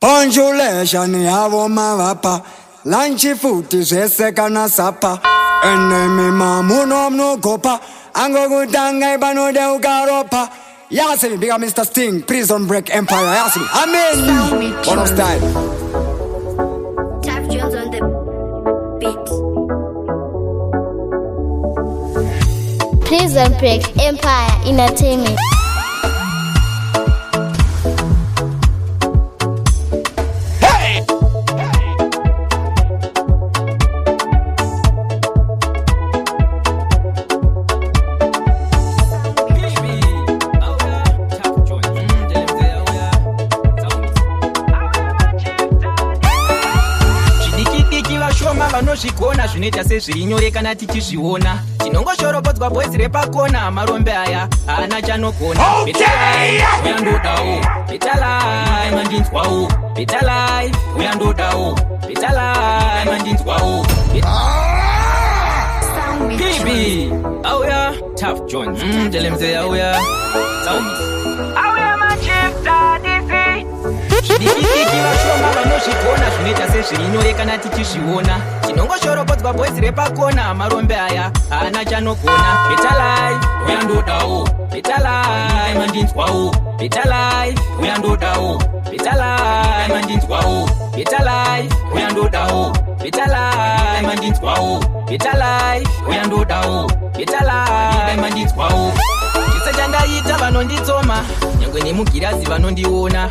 Conjulation yavo mavapa Lanchi futi zveseka na sapa Enemi mamuno mnogopa Ango kutanga ibano de ukaropa Yasimi, big up Mr. Sting Prison Break Empire, Yasimi Amen One of style Tap Jones on the beat. Prison Break Empire Entertainment. Zvikona zvinoita sezvirinyoreka tichizviona tinongoshoropodzwa boys repakona marombe aya haana chanogona uyandodawo betalai mandinzwawo betalai uyandodawo betalai mandinzwawo Baby auya Tough Jones telemze auya auya machifta divi Dikiki vashoma vanozvigona zvinoita sezvirinyoreka tichizviona tinongoshoropodzwa boys repakona marombe aya haana chanogona betalai uyandodawo betalai mandinzwawo betalai uyandodawo betalai mandinzwawo betalai uyandodawo betalai mandinzwawo betalai uyandodawo betalai mandinzwawo chese chandaita vanonditsoma nyangwe nemugirazi vanondiona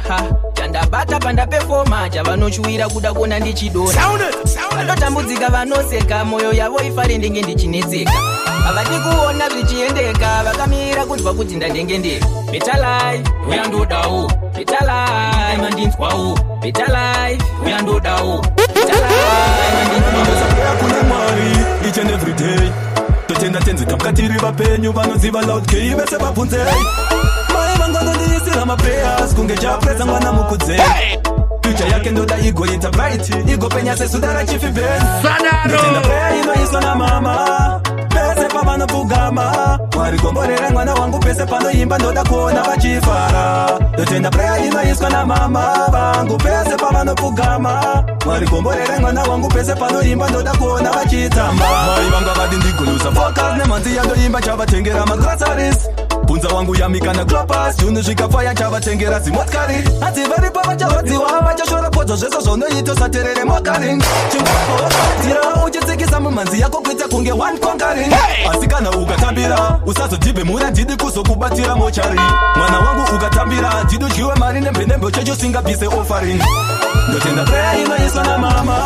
chandabata pandapefoma chavanochuwira kuda kuona ndichidona vanotambudzika vanoseka moyo yavo ifare ndenge ndichinetseka havadi kuona zvichiendeka vakamira kunzwa kuti ndandengendeka betalai uyandodawo betalai mandinzwawo betalai uyandodawo betalai mandinzwawo kuna mwari each and every day totenda tenzeka mukatiri vapenyu vanoziva loud key vese vabvunzei mai vanganondiyisira maprayers kunge chapresa mwana mukudze future yake ndoda igoita bright igopenya sesuda rachifi ben ndotenda prayer inoiswa namama pese pavanopfugama mwari gomborere mwana wangu pese panoimba ndoda kuona vachifara ndotenda prayer inoiswa namama vangu pese pavanopfugama mwari gomborere mwana wangu pese panoimba ndoda kuona vachitamba mai vanga vadi ndigolusa focus nemanzi yandoimba chavatengera magroceries bunza wangu yamikana glopas tunosvika faya chavatengera zimotkari hadzivaripo vacharodziwa vachashora podzo zvese zvonoita saterere mokaring chingotira uchitsikisa mumanzi yako kuita kunge one conquering asi kana ukatambira usazodhibhemura ndidi kuzokubatira mochari mwana wangu ukatambira ndidodyiwe mari nembenembe chechosingabvise offering ndotenda prayer inoiswa namama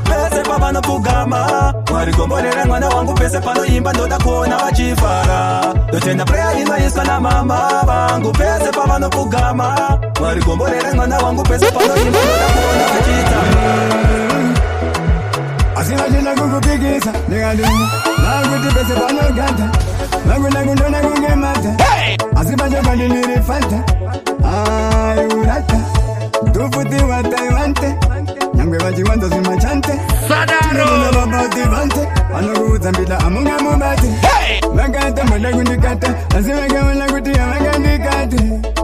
pese pavanopfugama mwari gomborere mwana wangu pese panoimba ndoda kuona vachifara ndotenda prayer inoiswa namama vangu pese pavanopfugama mwari gomborere mwana wangu pese panoimba ndoda kuona vachitamba Asina jina kukupigisa Nikaduma Nakuti pese panogata Nakuna kundona kungemata Asipacho kandiliri fanta Ayurata Tufuti wataiwante Nyangwe wachiwanta zimachante Sadaro Nuna babauti vante Wanokuuza mbila amunga mubate Wakata mboda kundikata Asiweka wana kutia wakandikate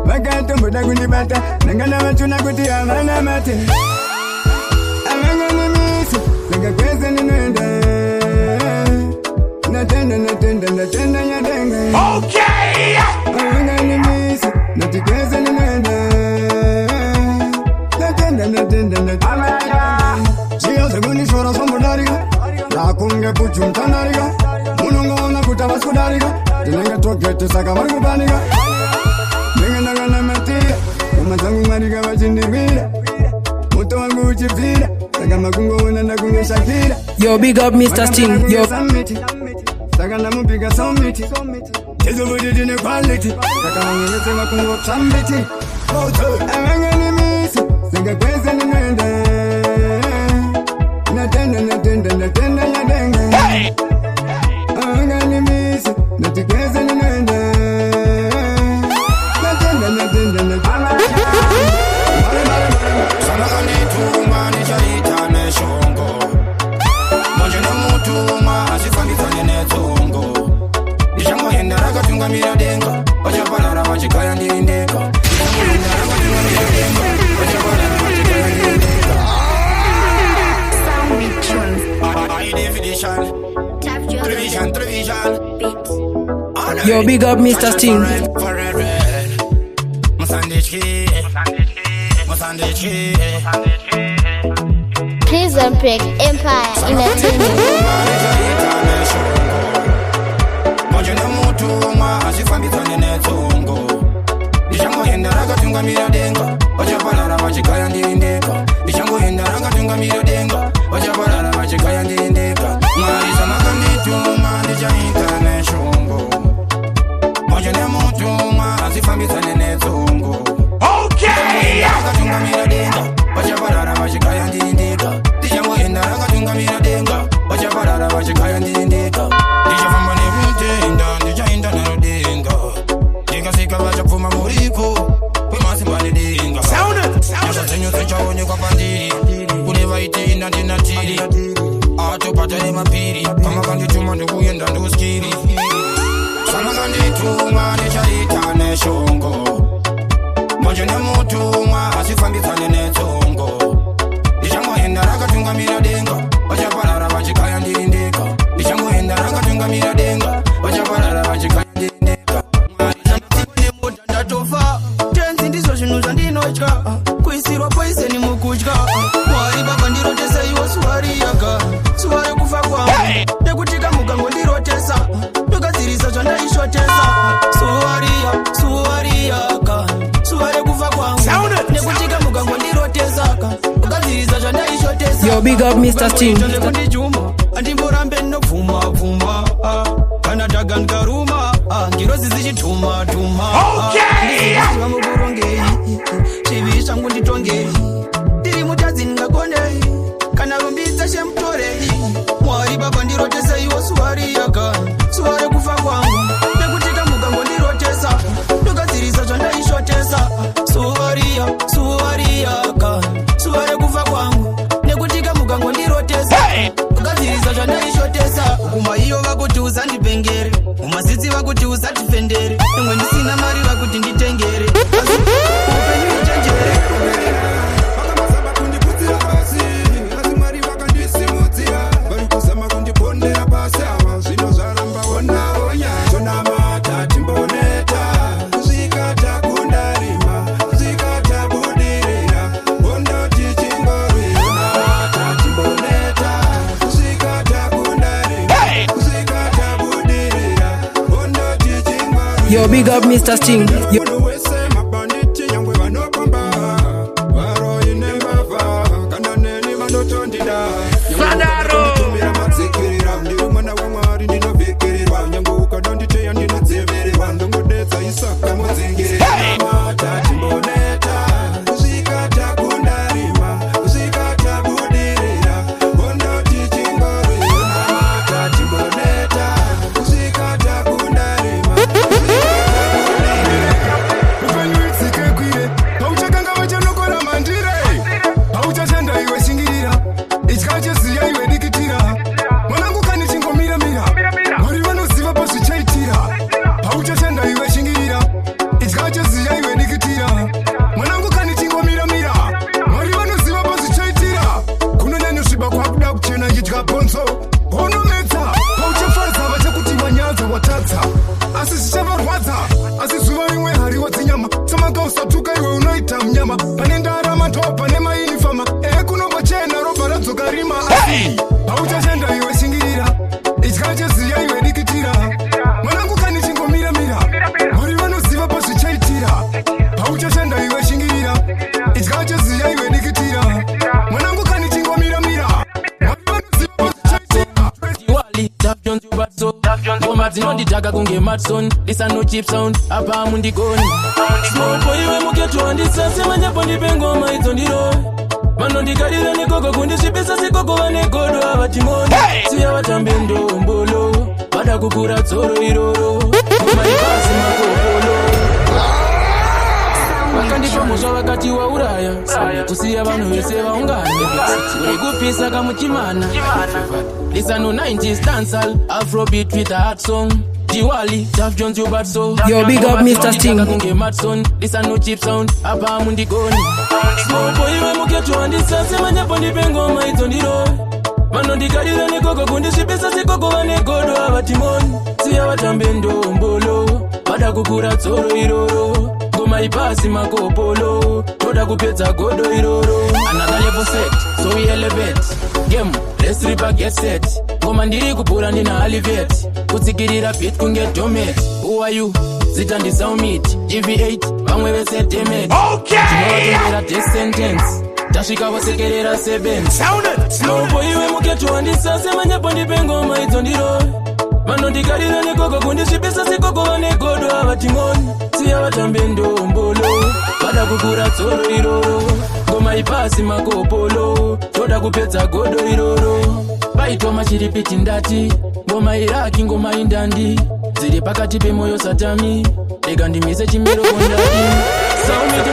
Wakata mboda kundibata Nangana wachuna kutia wana mate Amanga nimisi Langa kweze ninenda Natenda nyadenga Okay Amanga nimisi Natikweze ninenda Natenda Siya seguni shora sombodariga Lakunge puchumtanariga Munongona kutavaskudariga Tinenge tokete saka margubaniga Nengenagana matira Umazangu mariga vachindivira Moto wangu uchipira Saka makungo unanda kunge shakira Yo, big up Mr. Sting. Yo, Saka namupiga somiti Chezo vudidine quality Saka mangilese makungo chambiti Amanga nimisi Saka kweze ninenda Natenda nyadenga Amanga nimisi Natikweze ninenda Natenda Sana kanituma nichaita neshongo Manje na mutuma asifambitsane netsongo Nishango henda rakatunga miradenga Vachapanara vachikaya ndiindeka Nishango henda rakatunga miradenga Yo, big up Mr. Sting. Prison Break Empire Entertainment. Yo, big up Mr. Sting. Yo, big up Mr. Sting. Yo. This a no cheap sound, apa mundi goni. Small boy we muketu andisa sema nyapo ndipengo maizo ndiro. Mano ndikalira nikoko kundishipisa sikoko wane godo abatimoni. Siya watambe ndombolo, bada kukura tsoro iroro. Kumaripasi makopolo. Wakandipa musha wakati wa uraya. Kusiya vanu wese vaungane. Urigupisa kamuchimana. This a no 90s dancehall, Afrobeat with a hot song. Diwali, Tough Jones, you bad so. Yo, big up Mr. Sting. This a no cheap sound, apa mundi goni. Small boy we muketu andisa sema nyapo ndipengo maizo ndiro. vanondikarira negogo kundisvibisa segogo vane godo avatimoni siya vatambe ndombolo vada kukura dzoro iroro ngoma ipasi makopolo toda kupedza godo iroro another level set so we elevate game let's ripa get set ngoma ndiri kupura ndina elevate kutsikirira beat kunge domate who are you zita ndisaumit gv8 vamwe vese demet tinovatongera death sentence tasvika vasekerera 7 slobo iwe muketo wandisase manyepo ndipe ngoma idzo ndiro vanondikarira negogo kundisvibisa segogo vane godo avatimoni siya vatambe ndombolo vada kukura dzoro iroro ngoma ipasi makopolo toda kupedza godo iroro vaitoma chiripiti ndati ngoma iraki ngoma indandi dziri pakati pemoyo satami ega ndimise chimiro kondati saumiti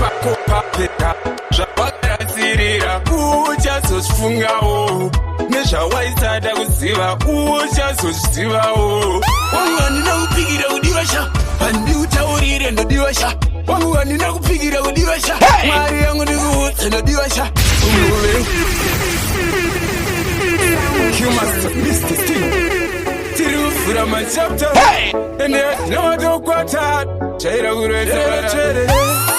pakopapeta zvavakasirira uchazozvifungawo nezvawaisada kuziva uchazozvizivawo wangu handina kupikira kudivasha handiutaurire ndodivasha wangu handina kupikira kudivasha mwari yangu ndikuudza ndodivasha tiri kufura machapta ende tinavatokwata chaira kuroeterere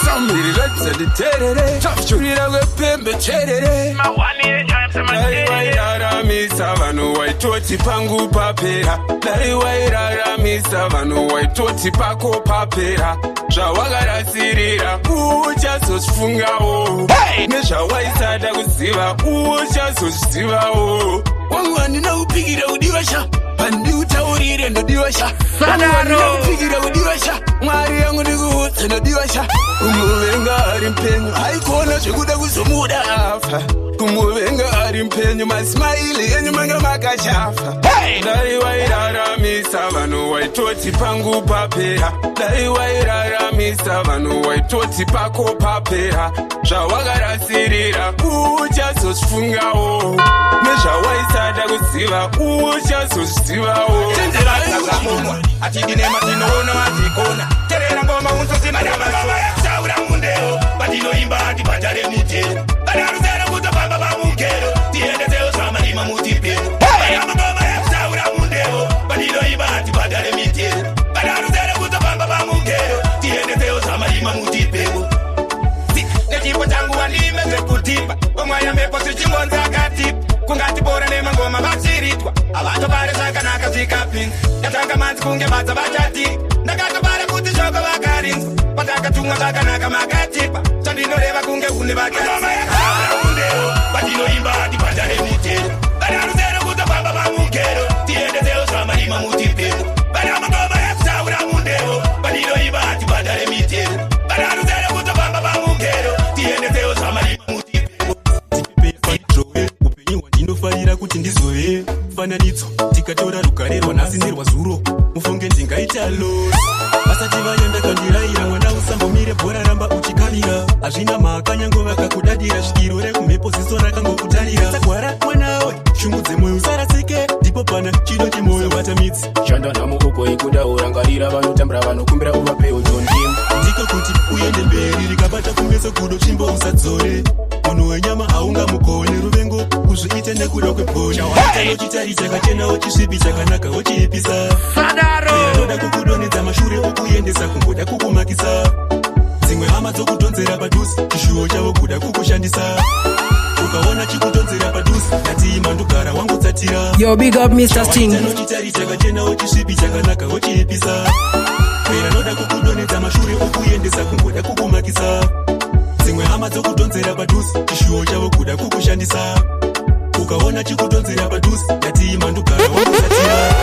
samirira tisaditerere shurira kwepembe cherere daiwairaramisa vanhu waitoti pangu papera daiwairaramisa vanhu waitoti pako papera zvawakarasirira uchazozvifungawo nezvawaisada kuziva uchazozvizivawo wangu handina kupikira kudivasha handiutaurire ndodivasha handina kupikira kudivasha mwari yangu ndikuudza ndodivasha kumuvenga ari mpenyu haikuona zvekuda kuzomuda afa kumuvenga ari mpenyu masimaili enyu manga makachafa daiwairaramisa vanhu waitoti pangu papera daiwairaramisa vanhu waitoti pako papera zvawakarasirira uchazozvifungawo nezvawaisada kuziva uchazozvizivawo atidinema tinoona matikona terera ngoma unzosimadamasoyasaura mundeo patinoimba atibhadhare mitero vanaruzera kutopamba pamugero tiendesewo zvamarima mutipero ayamagoma yakusaura mundeo patinoimba atibhadhare mitero vanaruzera kutopamba pamugero tiendesewo zvamarima mutipero nechipo changu wandime zvekutipa omwaya mhepo zvichimbonza akatipa kungatibora nemangoma vachiritwa avatobare zvakanaka zvikapinza ndatanga manzi kunge badza vachati ndakatobara kuti shoko vakarinzwa patakatumwa zvakanaka makatipa chandinoreva kunge une vakaundeo patinoimba atibhadhare mitero vanaruzero kutopamba pamugero tiendesewo zvamarima mutipero vana magoma yakusaura mundeo patinoimba atibhadhare mitero vanaruzero kutopamba pamugero tiendesewo zvamarima mutipero ndinofarira kuti ndizove mufananidzo tikatora rugare rwanhasi nerwazuro mufunge ndingaita losi vasati vaenda kandirayira mwana usambomire bhora ramba uchikarira hazvina mhaka nyange vakakudadira svikiro rekumhepo ziso rakangokutarira sagwara mwanawe shungu dzemwoyo usarasike ndipo pana chido chemwoyo vatamidzi shanda namukoko ikuda urangarira vanotambira vanokumbira uvapeo jondim ndiko kuti uende mberi rikabata kumeso kudo chimbo usadzore munhu wenyama haunga mukone ruvengo uzviite nekuda kweponi waita nochitari chakachena wochisvipi chakanaka wochiipisa anoda kukudonedza mashure okuendesa kungoda kukumakisa dzimwe hama dzokudonzera padhuzi chishuwo chavo kuda kukushandisa ukaona chikudonzera padhuzi ngatiima ndogara wangotsatira Yo, big up Mr. Sting. nochitari chakachena wochisvipi chakanaka wochiipisa anoda kukudonedza mashure okuendesa kungoda kukumakisa dzimwe hama dzokudonzera padhuzi chishuwo chavo kuda kukushandisa ukaona chikudonzera padhuzi ngatiima ndogara wangotsatira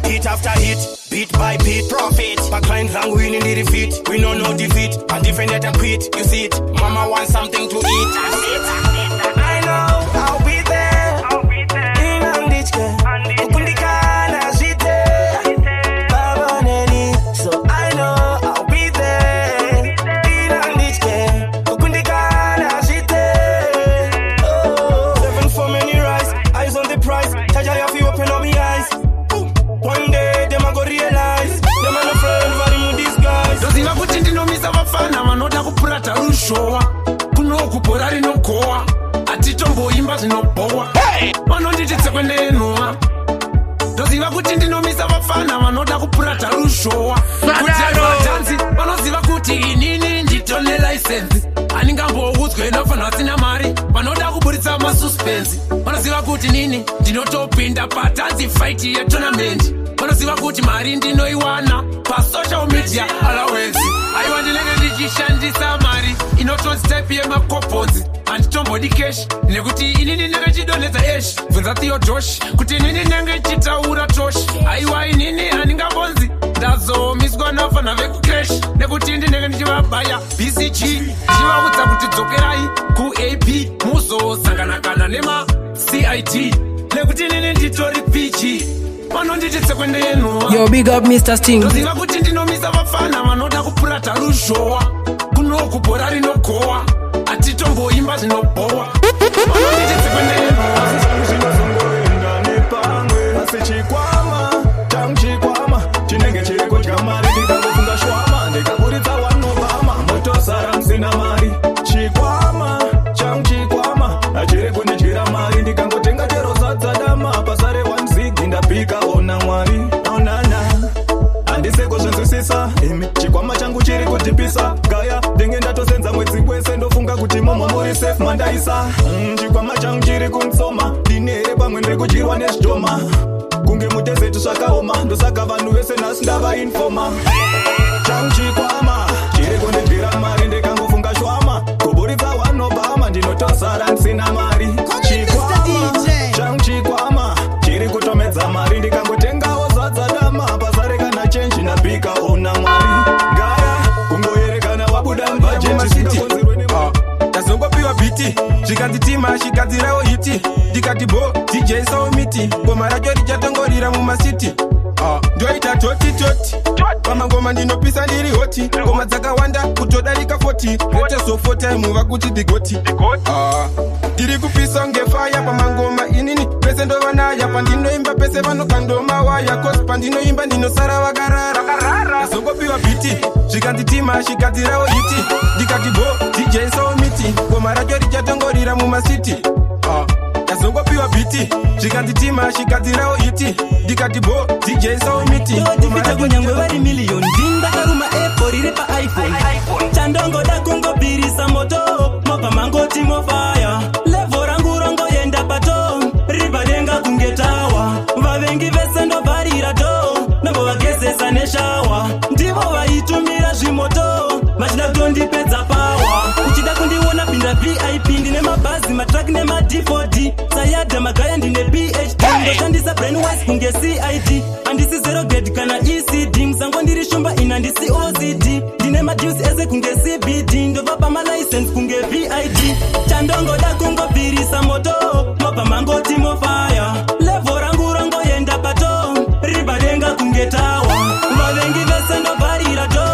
Hit after hit, beat by beat, profit. My client lang winning the defeat. We know no defeat, and defend it and quit. You see it, mama wants something to eat. I know, I'll be there. In Andichke, Ukundikana Zite, Baba Neni. So kuti ndinomisa vafana vanoda kupurata rushowa kuti vatanzi vanoziva kuti inini nditone license handingamboudzwe nofana vasina mari vanoda kuburitsa masuspense vanoziva kuti nini ndinotopinda patanzi fight yetonamenti vanoziva kuti mari ndinoiwana pasocial media allowance aiwa ndinenge ndichishandisa mari inotonzi type yemakoponzi handitombodi kesh nekuti inini nenge chidonedza esh bvunza theodosh kuti inini nenge chitaura tosh aiwa inini handingambonzi ndazomiswa nafana vekucrash nekuti ndinenge ndichivabaya bcg chivaudza kuti dzokerai kuap muzosangana nemacit nekuti inini nditori pg vanonditi tsekwende yenu Yo, big up Mr. Sting. ndoziva kuti ndinomisa vafana vanoda kupurata ruzhowa kunoku bhora rinogowa hatitomboimba zvinobhowa vanonditi tsekwende yenu zvinozongoenda nepamwe asi chikwama changu chikwama chinenge chiri kudya mari ndikagofunga shwama ndikaburitsa wanobama motosara musina mari chikwama changu chikwama achiri kundidyira mari ndikangotenga chero sadza dama pasare wanzigi ndapika ona mwari onana handiseko zvinzwisisa imi chikwama changu chiri kudhipisa gaya ndenge ndatosenza mwedzi wese ndofunga kuti momo muri safe mandaisa chikwama changu chiri kunsoma ndinere pamwe ndiri kudyirwa nezvidhoma kunge mudezetu zvakaoma ndosaka vanhu vese nhasi ndavainfoma changu chikwama chiri kundidyira mari ndikangofunga shwama kuburitsa wanobama ndinotosara ndisina mari chikwama changu chikwama chiri kutomedza mari ndikangotengawo zvadzadama pasare kana chenji ndapika ona mwari gaya kungoyerekana wabuda mbajetisingakonzerwe ndazongopiwa biti zvikanditima shigadzirawo hiti ndikati bo dj sawo miti ngoma racho richatongorira mumasiti ndoita toti pamangoma ndinopisa ndiri hoti ngoma dzakawanda kutodarika 40 retezofotaimuva kuti digoti ndiri kupisa ngefaya pamangoma inini pese ndovanaya pandinoimba pese vanokandoma waya kosi pandinoimba ndinosara vakarara ndazongopiwa biti zvikanditima shigadzirawo hiti ndikati bo dj sawo miti ngoma racho richatongorira mumasiti ndazongopiwa biti zvikanditima shigadzirawo hiti ndikati bo dj sawo miti ndifite kunyangwe vari miliyoni ndindakaruma apple riri paiphone chandongoda kungobhirisa moto mobva mangoti mofaya levho rangu rongoenda pato ripadenga kunge tawa vavengi vese ndobvarira to nombovagezesa neshawa ndivo vaitumira zvimoto vachida kutondipedza pawa uchida kundiona pinda vip ndine mabhazi matraki nemadhipoti sayadha magaya ndine phd ndoshandisa brainwise kunge cid handisi zero grade kana ecd musango ndiri shumba ina handisi ocd ndine madusi ese kunge cbd ndobva pamalicense kunge vid chandongoda kungobvirisa moto mobva mangoti mofaya levho rangu rongoenda pato ribadenga kunge tawa vavengi vese ndobvarira to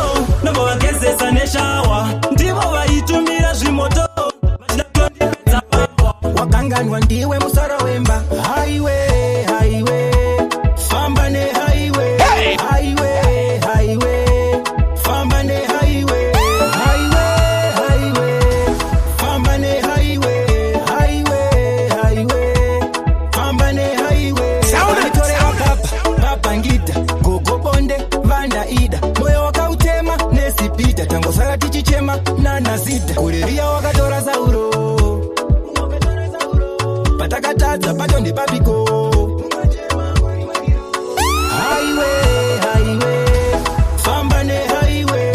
nombovagezesa neshawa ndivo vaitumira zvimoto vachida kutondipedza pawa wakanganwa ndiwe musara wemba highway famba ne highway famba ne highway famba ne highway famba ne highway sauditorera papangita gogobonde vandaida moyo wakautema nesipita tangosara tichichema nanazida kuriria wakatora zauro patakatadza pato ndepapiko highway famba ne highway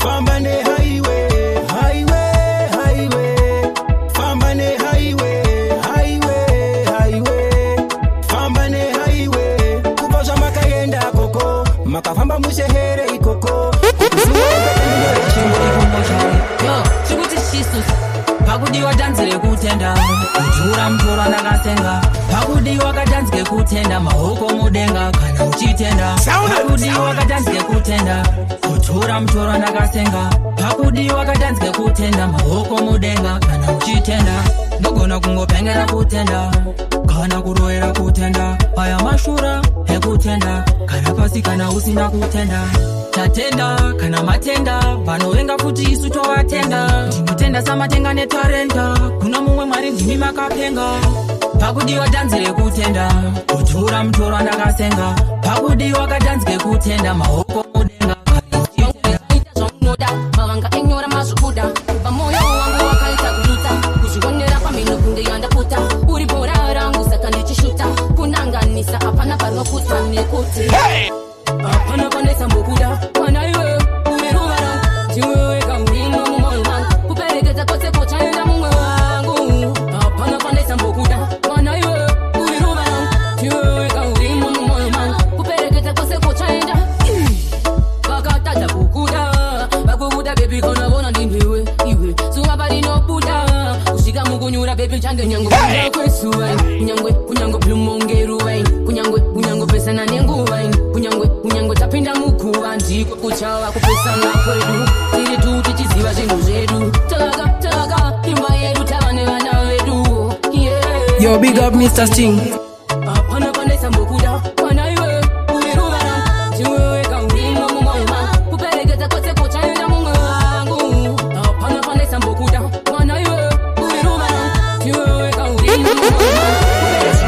famba ne highway famba ne highway famba ne highway kubva zvamakaenda koko makafamba mushehere ikoko chikuti shisu pakudiwa dhanzi rekutenda kudhura mutoro ndakasenga pakudiwa kadhanzi kekutenda mahoko mudenga kana uchitenda pakudiwa kadhanzi kekutenda kudhura mutoro ndakasenga pakudiwa kadhanzi kekutenda mahoko mudenga kana uchitenda ndogona kungopengera kutenda kana kuroera kutenda aya mashura ekutenda kana pasi kana usina kutenda tatenda kana matenda vanovenga futi isu tovatenda ndinotenda samatenga netarenda kuna mumwe mwari ndimi makapenga pakudiwa danzire kutenda kutura mtoro ndakasenga pakudiwa kadanzike kutenda mahoko mudenga noda mavanga enyora mazukuda pamoyo wangu wakaita kujuta kuzvigonera pamino kunge yandaputa uri bora rangu saka ndichishuta kunanganisa apana panokuta nekuti apana panesa mbokuda kana iwe umeruvara tiwewe kaurimo mumoyo wangu kuperekeza kose kochaenda mumwe wangu apana panesa mbokuda kana iwe umeruvara tiwewe kaurimo mumoyo wangu kuperekeza kose kochaenda vakatadza kukuda vakukuda bebi kona vona ndindiwe iwe zuva parino buda kusvika mukunyura bebi change nyango kuda kwesuva kunyangwe blumongeruva kunyangwe pesana nenguva kunyangwe tapinda mukuva ndiko kuchava kupesana kwedu tiri tu tichiziva zvinhu zvedu taka imba yedu tava nevana vedu Yo, big up Mr. Sting. apana panesa mbokuda kana iwe uriruvara tiwewe kaurimo mumoyo wangu kuperekeza kose kochaenda mumwe wangu apana panesa mbokuda kana iwe uriruvara tiwewe kaurimo mumoyo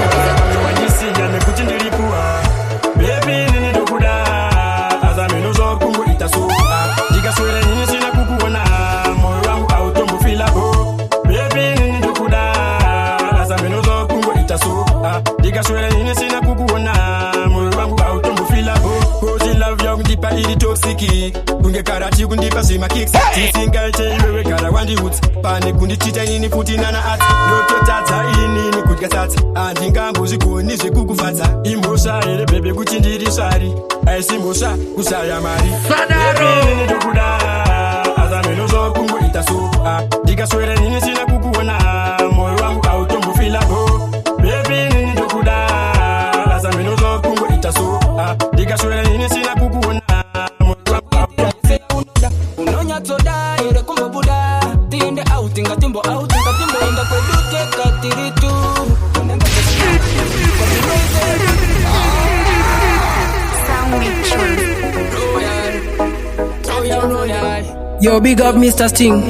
wangu wajisiya nekuti ndiripuwa bebi nini ndokuda azameno zokungu itasuka ndikaswera nini sina kukuona moyo wangu autombofilabo bebi nini ndokuda azameno zokungu itasuka ndikaswera nini sina kukuona moyo wangu autombofilabo kozi love yangu ndipa ili toksiki kunge karati kundipa zima kicks tisingaite iwewe kara wandihutsi pane kundichita inini futi nana ati ndototadza inini kudya sadza andingambozvigoni zvekukufadza imbosha here bebe kuti ndiri sari aisi mbosha kusaya mari bebi ndokuda azameno zokungoita so ndikaswera nini sina kukuona moyo wangu autombofilabo bebi ndokuda azameno zokungoita so ndikaswera nini sina kukuona unonyatsoda ere kumbobuda tiende out ngatimbo enda kwedu tekatiritu Yo, big up Mr. Sting.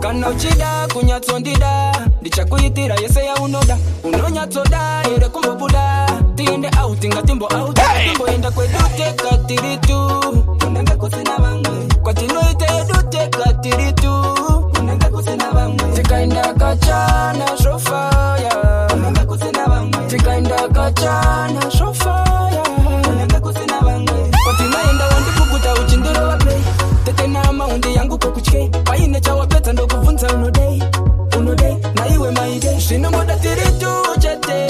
kana uchida kunyatsondida ndichakuitira yese yaunoda unonyatsoda ere kumbobuda tiende out ngatimbo enda kwedu tekatiritu unenge kusina vamwe kwatinoite edu tekatiritu unenge kusina vamwe tikaenda kachana shofaya unenge kusina vamwe tikaenda kachana shofaya unenge kusina vamwe kwatinaenda wandikukuta uchindiro play tetena maundi yangu kokutye paine chawapedza ndokubvunza unodei na iwe maide zvinongoda tiri tuchete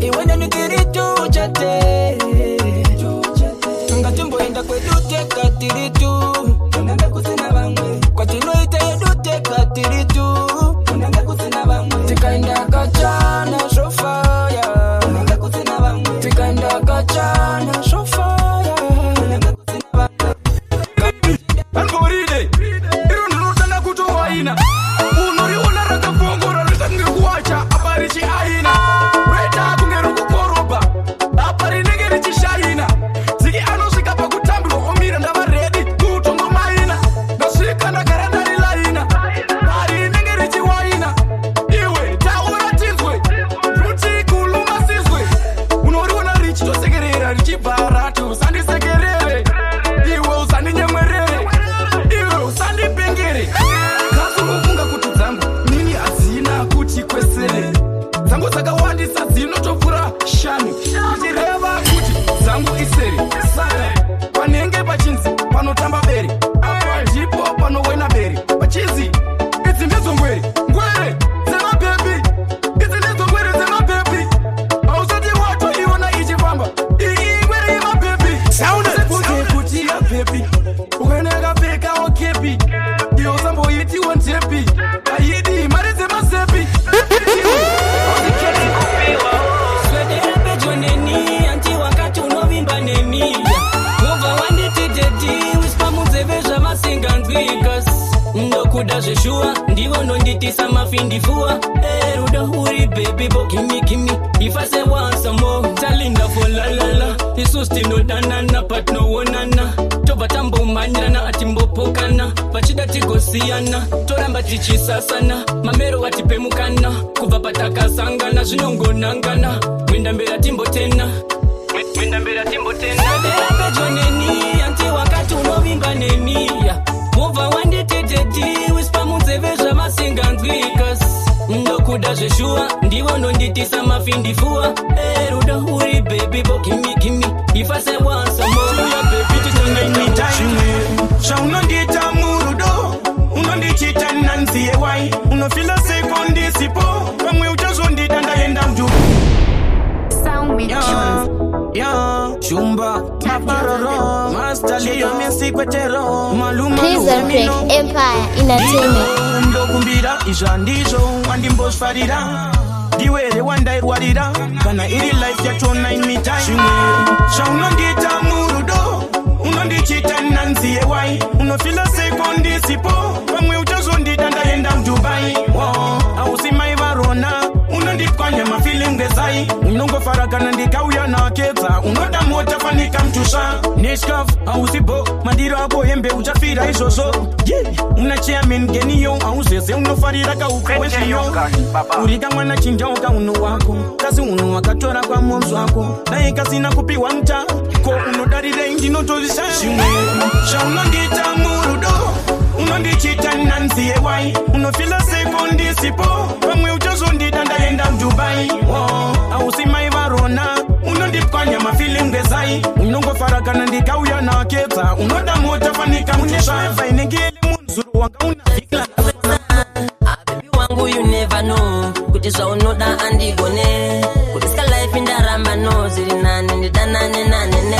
iwe ndani tiri tuchete ngatimboenda kwedu tekatiritu unenge kusina vamwe kwatinoite yedu tekatiritu unenge kusina vamwe tikaenda kachana shofaya unenge kusina vamwe tikaenda kachana shofaya unenge kusina vamwe Alboride, iro ndinotanda kutowaina unoriona rakavhongora rikange kuwacha apa richi aina reda kunge rokukoroba apa rinenge richishaina dziki anosvika pakutambirwa omira ndava redi kutongomaina ndasvika ndagara ndarilaina mari rinenge richiwaina iwe taura tinzwe ruti kulumasizwe unoriona richitosekerera richibva rati usandisekerere iwe usandinyemwerere iwe usandipengere kasungofunga kuti dzangu nini hadzina kuti kwesere dzangu dzakawandisa dzinotopfuura shanu ichireva kuti dzangu isere saka panenge pachinzi panotamba bere apa ndipo panowena bere pachinzi idzi ndidzo ngwere dzemabhebi idzi ndidzo ngwere dzemabhebi hausati watoiona ichifamba iyi ngwere yemabhebi kuti yabhebi ukanakapfeka okepi iyo usamboitiwo ntepi aidi mari dzemazepi swedera pedyo neni anti wakati unovimba neni mubva wandititeti wispa munzeve zvamasinganzwikas ndokuda zveshuwa ndivo nonditisa mafindifuwa rudo uri baby bo kimi if I say want some more talinda for lalala isusi tinodanana but no wonana tobva tambomhanyirana atimbopokana but chida tigosiyana toramba tichisasana mamero watipemukana kubva patakasangana zvinongonangana mwenda mbera timbotena bera pedyo neni anti wakati unovimba neniya mubva wanditeteti wispa munzeve zvamasinganzwikas ndokuda zveshuwa ndivo nonditisa mafindifua rudo uri baby bo gimi if I say once more ya baby titangaimita shaunondita murudo unondichita nanziye wai unofila sekondisipo pamwe uchazondita ndaenda mju Shumba Maparoro Master Leo Mesikwetero Maluma Prison Break Empire Entertainment Ndokumbira izandizo wandimbosfarira Diwere wandairwarira kana iri life yachona imitai shaunondita murudo unondichita nanziye wai unofila sekondisipo pamwe uchazondita ndaenda mdubai ausimai varona unondipwanya mafilingezai unongofarakana ndikauya nakedza unoda mota fanika mtusha neskaf ausibo mandiro ako hembe uchafira izvozvo una chairman geniyo auzeze unofarira kaukawezviyo uri kamwana chinjauka uno wako kasi uno wakatora kwamomzi wako dai kasina kupiwa mta ko unodarirei ndinotozisa shaunondita murudo unondichita nanziye wai unofila sekondisipo pamwe uchazondita ndaenda mdubai ausimai varona unondipwanya mafilingezai unongofarakana ndikauya nakedza unoda mota fanika mtishavainengeli munzuru wanga unavila baby wangu you never know kuti zvaunoda andigone kuti ska life indaramba no ziri nane ndidanane nanene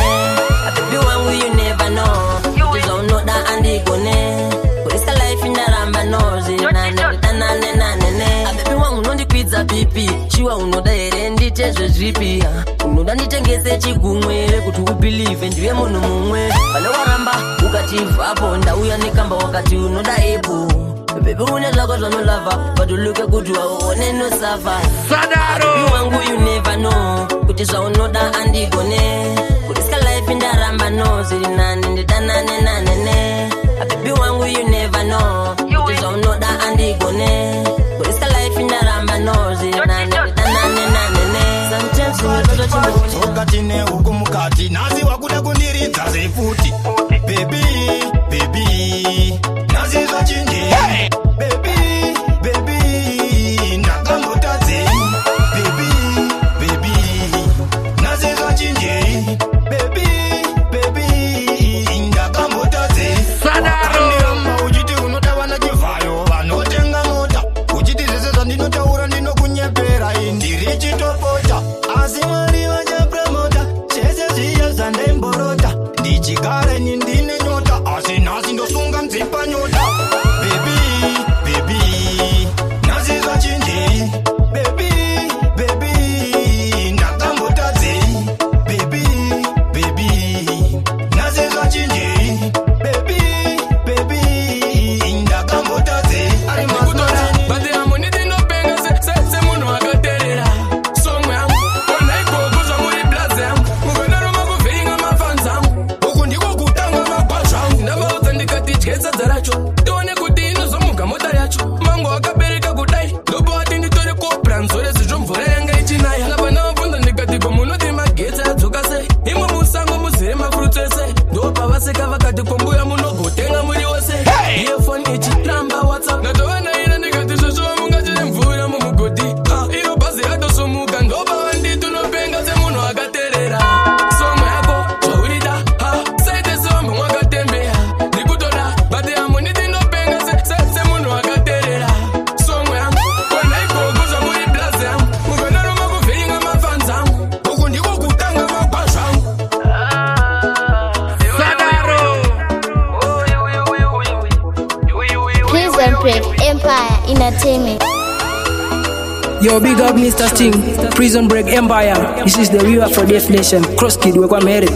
baby wangu you never know kuti zvaunoda andigone kuti ska life indaramba no ziri nane ndidanane nanene baby wangu nondikwidza pipi chiwa unoda here nditezve zvipi unoda nditengese chigumwe kuti ubelieve ndiwe munhu mumwe vale waramba ukati vapo ndauya nekamba wakati unoda epo baby une zvako zvanolava but uluke kuti waone nosafa baby wangu you never know kuti zvaunoda andigone kuti ska life indaramba no ziri nane ndidanane nanene baby wangu you never know kuti zvaunoda andigone kuti ska life indaramba no ziri nane ndidanane nanene sometimes unotototoka tine huku mukati nazi wakuda kundiridza sefuti baby nazi zvachinji baby ndakambotadze baby nazi zvachinji baby ndakambotadze sandaramba uchiti unoda vana chivayo vanotenga mota uchiti zvese zvandinotaura ndinokunyepera ndiri chitopota asi mwari vachapromota chese zviya zvandaimborota ndichigare ndine nyota asi nhasi ndosunga mdzipa nyota baby nazi zvachinji baby ndakambotadze baby nazi zvachinji baby ndakambotadze ari masoteni bade amoni dinopenga se munhu akaterera somwe yangu kona ikoko muri blaze yangu mukonaroma kuvheringa mafanzi angu uku ndiko kutanga magwazva angu ndavaudza ndikati dyetsa dzaracho tione kuti inozomuga mota yacho mangu akabereka kudai ndopo wati nditore kopra nzore zizvo mvura yanga ichinaya lapana vabvunza ndikati ko munoti magetsi adzoka sei imwe musango muzere mafurutsu ese ndopavaseka vakati kombuya munogotenga muri wose iefoni ichiramba whatsapp ndatovanayira ndikati zvozvo mungachire mvura mumugodhi iyo bhazi ratosomuka ndopavanditi unopenga semunhu akaterera somwe yako zvaurida saite sevambo mwakatembeya ndikutoda bati amoniti ndinopenga semunhu akaterera somwe yangu kona ikoko zvamuri blaze yangu mukonaroma kuvheringa mafanzi angu uku ndiko kutanga magwazva angu Prison Break Empire Entertainment. Yo, big up Mr. Sting, Prison Break Empire. This is the viewer for Deaf Nation. Cross Kid, we're married.